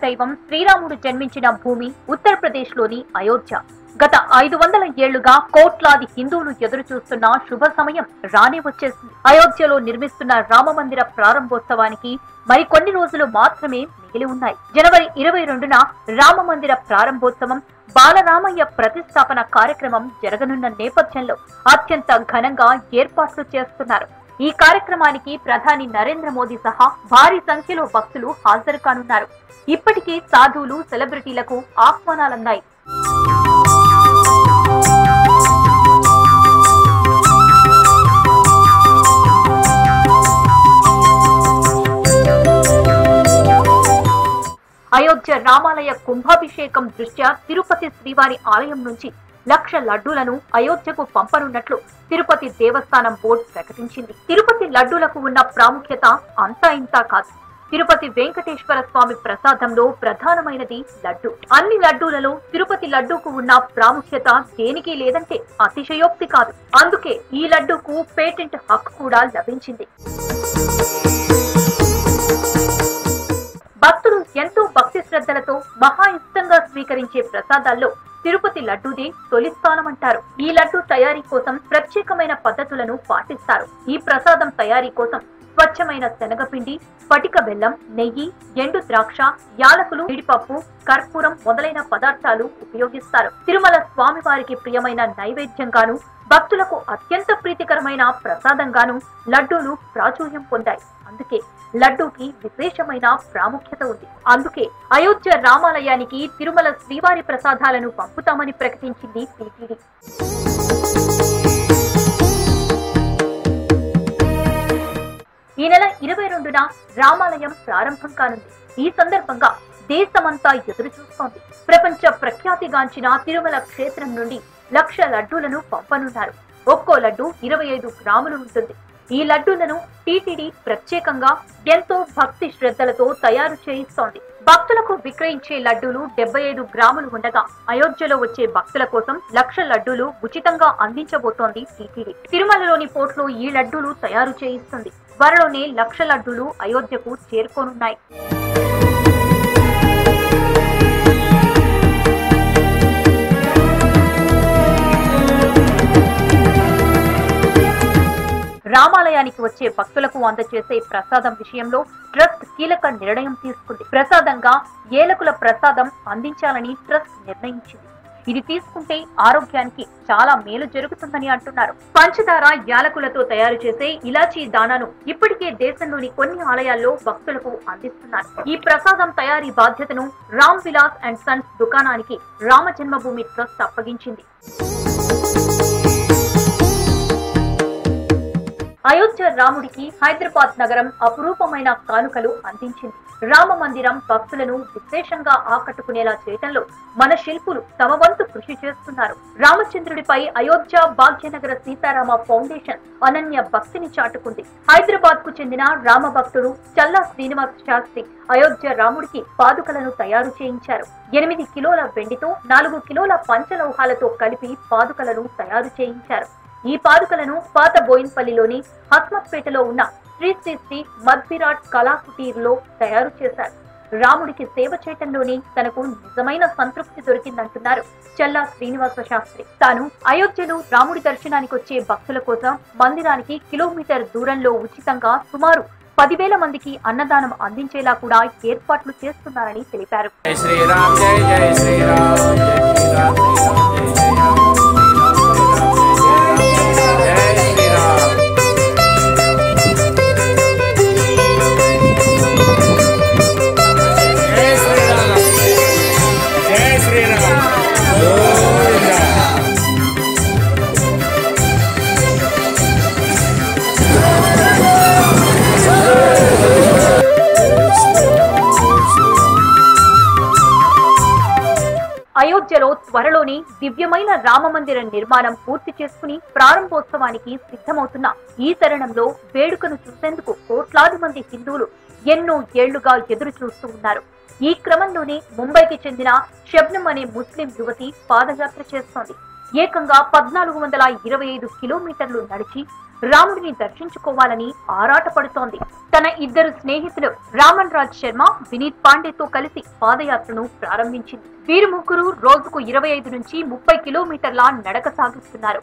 దైవం శ్రీరాముడు జన్మించిన భూమి ఉత్తరప్రదేశ్ లోని అయోధ్య. గత 500 ఏళ్లుగా కోట్లాది హిందువులు ఎదురు చూస్తున్న శుభ సమయం రానే వచ్చేసింది. అయోధ్యలో నిర్మిస్తున్న రామ మందిర ప్రారంభోత్సవానికి మరికొన్ని రోజులు మాత్రమే మిగిలి ఉన్నాయి. జనవరి 22న రామ మందిర ప్రారంభోత్సవం, బాలరామయ్య ప్రతిష్టాపన కార్యక్రమం జరగనున్న నేపథ్యంలో అత్యంత ఘనంగా ఏర్పాట్లు చేస్తున్నారు. ఈ కార్యక్రమానికి ప్రధాని నరేంద్ర మోదీ సహా భారీ సంఖ్యలో భక్తులు హాజరు కానున్నారు. ఇప్పటికే సాధువులు, సెలబ్రిటీలకు ఆహ్వానాలందాయి. అయోధ్య రామాలయ కుంభాభిషేకం దృష్ట్యా తిరుపతి శ్రీవారి ఆలయం నుంచి 1,00,000 లడ్డూలను అయోధ్యకు పంపనున్నట్లు తిరుపతి దేవస్థానం బోర్డు ప్రకటించింది. తిరుపతి లడ్డూలకు ఉన్న ప్రాముఖ్యత అంతా ఇంతా కాదు. తిరుపతి వెంకటేశ్వర స్వామి ప్రసాదంలో ప్రధానమైనది లడ్డు. అన్ని లడ్డూలలో తిరుపతి లడ్డూకు ఉన్న ప్రాముఖ్యత దేనికి లేదంటే అతిశయోక్తి కాదు. అందుకే ఈ లడ్డూకు పేటెంట్ హక్కు కూడా లభించింది. భక్తులు ఎంతో భక్తి శ్రద్ధలతో మహా ఇష్టంగా స్వీకరించే ప్రసాదాల్లో తిరుపతి లడ్డూదే తొలి స్థానమంటారు. ఈ లడ్డూ తయారీ కోసం ప్రత్యేకమైన పద్ధతులను పాటిస్తారు. ఈ ప్రసాదం తయారీ కోసం స్వచ్ఛమైన శనగపిండి, స్ఫటిక బెల్లం, నెయ్యి, ఎండు ద్రాక్ష, యాలకులు, జీడిపప్పు, కర్పూరం మొదలైన పదార్థాలు ఉపయోగిస్తారు. తిరుమల స్వామివారికి ప్రియమైన నైవేద్యంగాను, భక్తులకు అత్యంత ప్రీతికరమైన ప్రసాదంగాను లడ్డూలు ప్రాచుర్యం పొందాయి. అందుకే లడ్డూకి విశేషమైన ప్రాముఖ్యత ఉంది. అందుకే అయోధ్య రామాలయానికి తిరుమల శ్రీవారి ప్రసాదాలను పంపుతామని ప్రకటించింది టీటీడీ. ఈ నెల 22న రామాలయం ప్రారంభం కానుంది. ఈ సందర్భంగా దేశమంతా ఎదురు చూస్తోంది. ప్రపంచ ప్రఖ్యాతిగాంచిన తిరుమల క్షేత్రం నుండి 1,00,000 లడ్డూలను పంపనున్నారు. ఒక్కో లడ్డు 25 గ్రాములు ఉంటుంది. ఈ లడ్డూలను టీటీడీ ప్రత్యేకంగా ఎంతో భక్తి శ్రద్ధలతో తయారు చేయిస్తోంది. భక్తులకు విక్రయించే లడ్డూలు 75 గ్రాములు ఉండగా అయోధ్యలో వచ్చే భక్తుల కోసం 1,00,000 లడ్డూలు ఉచితంగా అందించబోతోంది టీటీడీ. తిరుమలలోని పోర్టులో ఈ లడ్డూలు తయారు చేయిస్తుంది. త్వరలోనే 1,00,000 లడ్డూలు అయోధ్యకు చేరుకోనున్నాయి. రామాలయానికి వచ్చే భక్తులకు అందజేసే ప్రసాదం విషయంలో ట్రస్ట్ కీలక నిర్ణయం తీసుకుంది. ప్రసాదంగా ఏలకుల ప్రసాదం అందించాలని ట్రస్ట్ నిర్ణయించింది. ఇది తీసుకుంటే ఆరోగ్యానికి చాలా మేలు జరుగుతుందని అంటున్నారు. పంచదార, యాలకులతో తయారు చేసే ఇలాచీ దానాను ఇప్పటికే దేశంలోని కొన్ని ఆలయాల్లో భక్తులకు అందిస్తున్నారు. ఈ ప్రసాదం తయారీ బాధ్యతను రామ్ విలాస్ అండ్ సన్స్ దుకాణానికి రామ జన్మభూమి ట్రస్ట్ అప్పగించింది. అయోధ్య రాముడికి హైదరాబాద్ నగరం అపురూపమైన కానుకలు అందించింది. రామ మందిరం భక్తులను విశేషంగా ఆకట్టుకునేలా చేయటంలో మన శిల్పులు తమ వంతు కృషి చేస్తున్నారు. రామచంద్రుడిపై అయోధ్య భాగ్యనగర సీతారామ ఫౌండేషన్ అనన్య భక్తిని చాటుకుంది. హైదరాబాద్ కు చెందిన రామ భక్తుడు చల్లా శ్రీనివాస్ శాస్త్రి అయోధ్య రాముడికి పాదుకలను తయారు చేయించారు. 8 కిలోల వెండితో 4 కిలోల పంచలోహాలతో కలిపి పాదుకలను తయారు చేయించారు. ఈ పాదుకలను పాత బోయిన్పల్లిలోని హస్మత్పేటలో ఉన్న శ్రీ శ్రీ శ్రీ మధ్విరాట్ కళాకుటీర్లో తయారు చేశారు. రాముడికి సేవ చేయటంలోనే తనకు నిజమైన సంతృప్తి దొరికిందంటున్నారు చల్లా శ్రీనివాస శాస్త్రి. తాను అయోధ్యలో రాముడి దర్శనానికి వచ్చే భక్తుల కోసం మందిరానికి కిలోమీటర్ దూరంలో ఉచితంగా సుమారు 10,000 మందికి అన్నదానం అందించేలా కూడా ఏర్పాట్లు చేస్తున్నారని తెలిపారు. అయోధ్యలో త్వరలోనే దివ్యమైన రామ మందిర నిర్మాణం పూర్తి చేసుకుని ప్రారంభోత్సవానికి సిద్ధమవుతున్న ఈ తరుణంలో వేడుకను చూసేందుకు కోట్లాది మంది హిందువులు ఎన్నో ఏళ్లుగా ఎదురు చూస్తూ ఉన్నారు. ఈ క్రమంలోనే ముంబైకి చెందిన షబ్నం అనే ముస్లిం యువతి పాదయాత్ర చేస్తోంది. ఏకంగా 1425 కిలోమీటర్లు నడిచి రాముడిని దర్శించుకోవాలని ఆరాటపడుతోంది. తన ఇద్దరు స్నేహితులు రామన్ రాజ్ శర్మ, వినీత్ పాండేతో కలిసి పాదయాత్రను ప్రారంభించింది. వీరు ముగ్గురు రోజుకు 25 నుంచి 30 కిలోమీటర్ల నడక సాగిస్తున్నారు.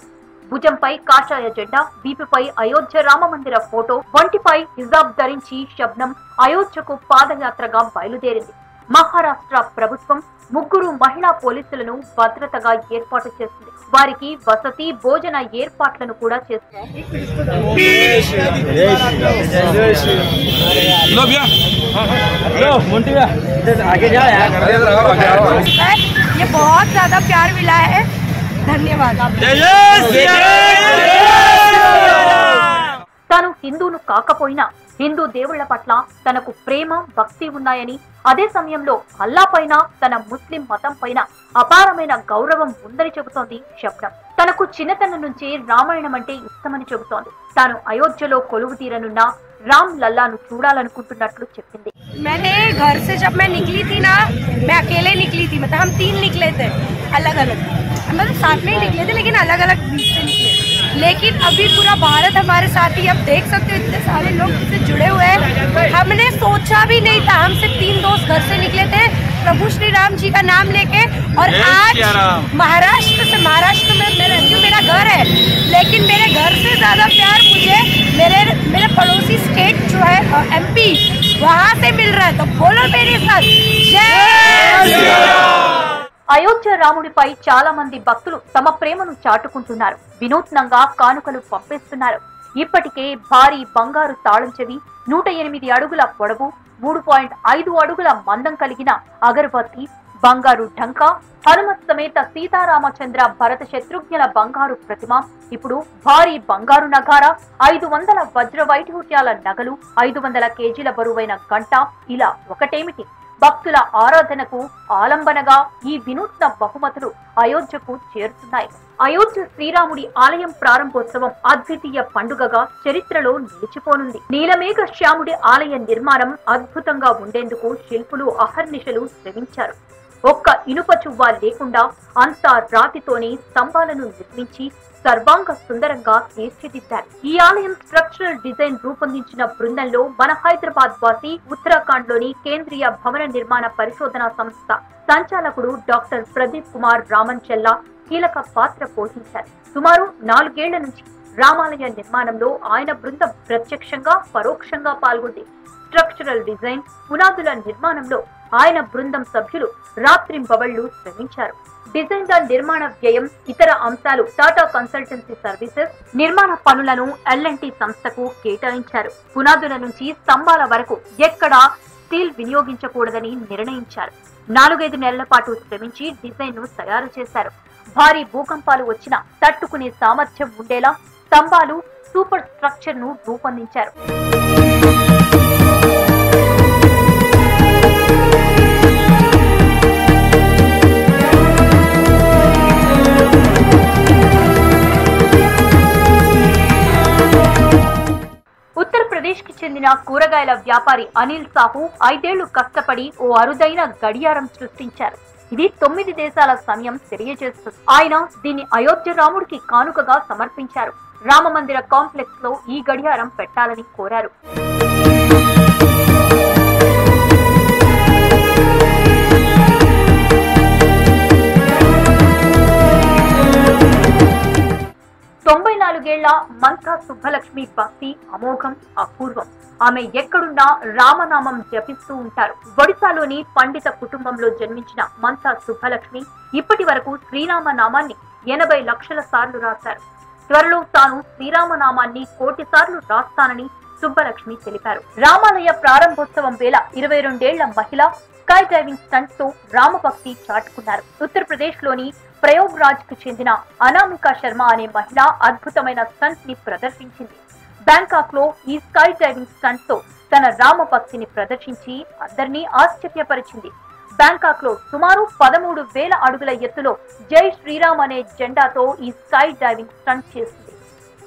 భుజంపై కాషాయ జెండా, వీపుపై అయోధ్య రామమందిర ఫోటో, ఒంటిపై హిజాబ్ ధరించి శబ్నం అయోధ్యకు పాదయాత్రగా బయలుదేరింది. మహారాష్ట్ర ప్రభుత్వం ముగ్గురు మహిళా పోలీసులను భద్రతగా ఏర్పాటు చేసింది. వారికి వసతి, భోజన ఏర్పాట్లను కూడా చేస్తుంది. తాను హిందూను కాకపోయినా హిందూ దేవుళ్ల పట్ల తనకు ప్రేమ, భక్తి ఉన్నాయని, అదే సమయంలో అల్లా పైన, తన ముస్లిం మతం పైన అపారమైన గౌరవం ఉందని చెబుతోంది శబ్నం. తనకు చిన్నతనం నుంచి రామాయణం అంటే ఇష్టమని చెబుతోంది. తాను అయోధ్యలో కొలువు తీరనున్న राम लल्ला नु చూడాలనుకుంటున్నట్లు చెప్పింది. मैंने घर से जब मैं निकली थी ना, मैं अकेले निकली थी, मतलब हम 3 निकले थे अलग अलग, मतलब साथ में ही निकले थे लेकिन अलग अलग बीच से निकले. लेकिन अभी पूरा भारत हमारे साथ ही, अब देख सकते हो इतने सारे लोग इससे जुड़े हुए हैं. हमने सोचा भी नहीं था, हम सिर्फ 3 दोस्त घर से निकले थे प्रभु श्री राम जी का नाम लेके. और आज महाराष्ट्र में मैं रहती हूँ, मेरा घर है, लेकिन मेरे घर से ज्यादा प्यार मुझे मेरे पड़ोसी स्टेट जो है MP, वहाँ से मिल रहा है. तो बोलो मेरे साथ जय. అయోధ్య రాముడిపై చాలా మంది భక్తులు తమ ప్రేమను చాటుకుంటున్నారు. వినూత్నంగా కానుకలు పంపిస్తున్నారు. ఇప్పటికే భారీ బంగారు తాళం చెవి, 108 అడుగుల పొడవు, 3.5 అడుగుల మందం కలిగిన అగరబత్తి, బంగారు ఢంకా, హనుమత్ సమేత సీతారామచంద్ర భరత శత్రుఘ్నుల బంగారు ప్రతిమ, ఇప్పుడు భారీ బంగారు నగార, 500 వజ్ర వైఢూర్యాల నగలు, 500 కేజీల బరువైన గంట, ఇలా ఒకటేమిటి భక్తుల ఆరాధనకు ఆలంబనగా ఈ వినూత్న బహుమతులు అయోధ్యకు చేరుతున్నాయి. అయోధ్య శ్రీరాముడి ఆలయం ప్రారంభోత్సవం అద్వితీయ పండుగగా చరిత్రలో నిలిచిపోనుంది. నీలమేఘ శ్యాముడి ఆలయ నిర్మాణం అద్భుతంగా ఉండేందుకు శిల్పులు అహర్నిశలు శ్రమించారు. ఒక్క ఇనుప చువ్వ లేకుండా అంతా రాతితోనే స్తంభాలను నిర్మించి సర్వాంగ సుందరంగా తీర్చిదిద్దారు. ఈ ఆలయం స్ట్రక్చరల్ డిజైన్ రూపొందించిన బృందంలో మన హైదరాబాద్ వాసి, ఉత్తరాఖండ్ లోని కేంద్రీయ భవన నిర్మాణ పరిశోధనా సంస్థ సంచాలకుడు డాక్టర్ ప్రదీప్ కుమార్ రామన్ చెల్లా కీలక పాత్ర పోషించారు. సుమారు 4 ఏళ్ల నుంచి రామాలయ నిర్మాణంలో ఆయన బృందం ప్రత్యక్షంగా, పరోక్షంగా పాల్గొంది. స్ట్రక్చరల్ డిజైన్, పునాదుల నిర్మాణంలో ఆయన బృందం సభ్యులు రాత్రింబవళ్లు శ్రమించారు. డిజైన్ల నిర్మాణ వ్యయం, ఇతర అంశాలు టాటా కన్సల్టెన్సీ సర్వీసెస్ నిర్మాణ పనులను L&T సంస్థకు కేటాయించారు. పునాదుల నుంచి స్తంభాల వరకు ఎక్కడా స్టీల్ వినియోగించకూడదని నిర్ణయించారు. 4-5 నెలల పాటు శ్రమించి డిజైన్ ను తయారు చేశారు. భారీ భూకంపాలు వచ్చినా తట్టుకునే సామర్థ్యం ఉండేలా స్తంభాలు, సూపర్ స్ట్రక్చర్ ను రూపొందించారు. ఉత్తరప్రదేశ్ కి చెందిన కూరగాయల వ్యాపారి అనిల్ సాహు 5 ఏళ్లు కష్టపడి ఓ అరుదైన గడియారం సృష్టించారు. ఇది 9 దేశాల సమయం తెలియజేస్తుంది. ఆయన దీన్ని అయోధ్య రాముడికి కానుకగా సమర్పించారు. రామమందిర కాంప్లెక్స్ లో ఈ గడియారం పెట్టాలని కోరారు. మంతా సుబ్బలక్ష్మి భక్తి అమోఘం, అపూర్వం. ఆమె ఎక్కడున్నా రామనామం జపిస్తూ ఉంటారు. ఒడిశాలోని పండిత కుటుంబంలో జన్మించిన మంతా సుబ్బలక్ష్మి ఇప్పటి వరకు శ్రీరామ నామాన్ని 80 లక్షల సార్లు రాశారు. త్వరలో తాను శ్రీరామనామాన్ని 1 కోటి సార్లు రాస్తానని సుబ్బలక్ష్మి తెలిపారు. రామాలయ ప్రారంభోత్సవం వేళ 22 ఏళ్ల మహిళ స్కై డ్రైవింగ్ స్టంట్ తో రామభక్తి చాటుకున్నారు. ఉత్తరప్రదేశ్ లోని ప్రయోగ్రాజ్ కు చెందిన అనామికా శర్మ అనే మహిళ అద్భుతమైన స్టంట్ ని ప్రదర్శించింది. బ్యాంకాక్ లో ఈ స్కై డ్రైవింగ్ స్టంట్ తో తన రామభక్తిని ప్రదర్శించి అందరినీ ఆశ్చర్యపరిచింది. బ్యాంకాక్ లో సుమారు 13,000 అడుగుల ఎత్తులో జై శ్రీరామ్ అనే జెండాతో ఈ స్కై డ్రైవింగ్ స్టంట్ చేసింది.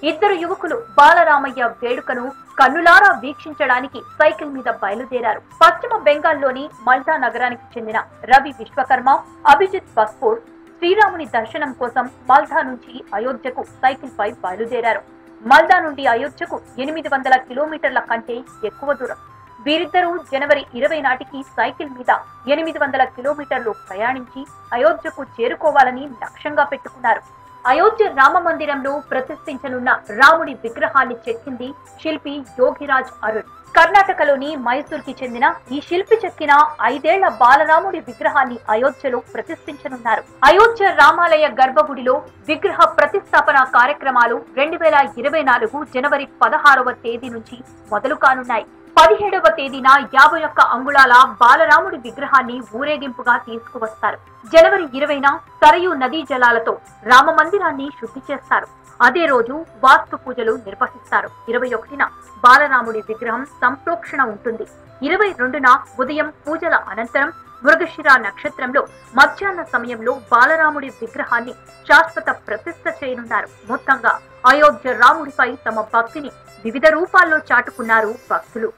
ఇద్దరు యువకులు బాలరామయ్య వేడుకను కన్నులారా వీక్షించడానికి సైకిల్ మీద బయలుదేరారు. పశ్చిమ బెంగాల్లోని మల్దా నగరానికి చెందిన రవి విశ్వకర్మ, అభిజిత్ బస్పూర్ శ్రీరాముని దర్శనం కోసం మల్దా నుంచి అయోధ్యకు సైకిల్ పై బయలుదేరారు. మల్దా నుండి అయోధ్యకు 800 కిలోమీటర్ల కంటే ఎక్కువ దూరం. వీరిద్దరూ జనవరి 20 నాటికి సైకిల్ మీద 800 కిలోమీటర్లు ప్రయాణించి అయోధ్యకు చేరుకోవాలని లక్ష్యంగా పెట్టుకున్నారు. అయోధ్య రామ మందిరంలో ప్రతిష్ఠించనున్న రాముడి విగ్రహాన్ని చెక్కింది శిల్పి యోగిరాజ్ అరుణ్. కర్ణాటకలోని మైసూర్కి చెందిన ఈ శిల్పి చెక్కిన 5 ఏళ్ల బాలరాముడి విగ్రహాన్ని అయోధ్యలో ప్రతిష్ఠించనున్నారు. అయోధ్య రామాలయ గర్భగుడిలో విగ్రహ ప్రతిష్టాపన కార్యక్రమాలు 2024 జనవరి 16వ తేదీ నుంచి మొదలు కానున్నాయి. 17వ తేదీన 51 అంగుళాల బాలరాముడి విగ్రహాన్ని ఊరేగింపుగా తీసుకువస్తారు. జనవరి 20న సరయూ నదీ జలాలతో రామ మందిరాన్ని శుద్ధి చేస్తారు. అదే రోజు వాస్తు పూజలు నిర్వహిస్తారు. 21న బాలరాముడి విగ్రహం సంప్రోక్షణ ఉంటుంది. 22న ఉదయం పూజల అనంతరం మృగశిర నక్షత్రంలో మధ్యాహ్న సమయంలో బాలరాముడి విగ్రహాన్ని శాశ్వత ప్రతిష్ఠ చేయనున్నారు. మొత్తంగా అయోధ్య రాముడిపై తమ భక్తిని వివిధ రూపాల్లో చాటుకున్నారు భక్తులు.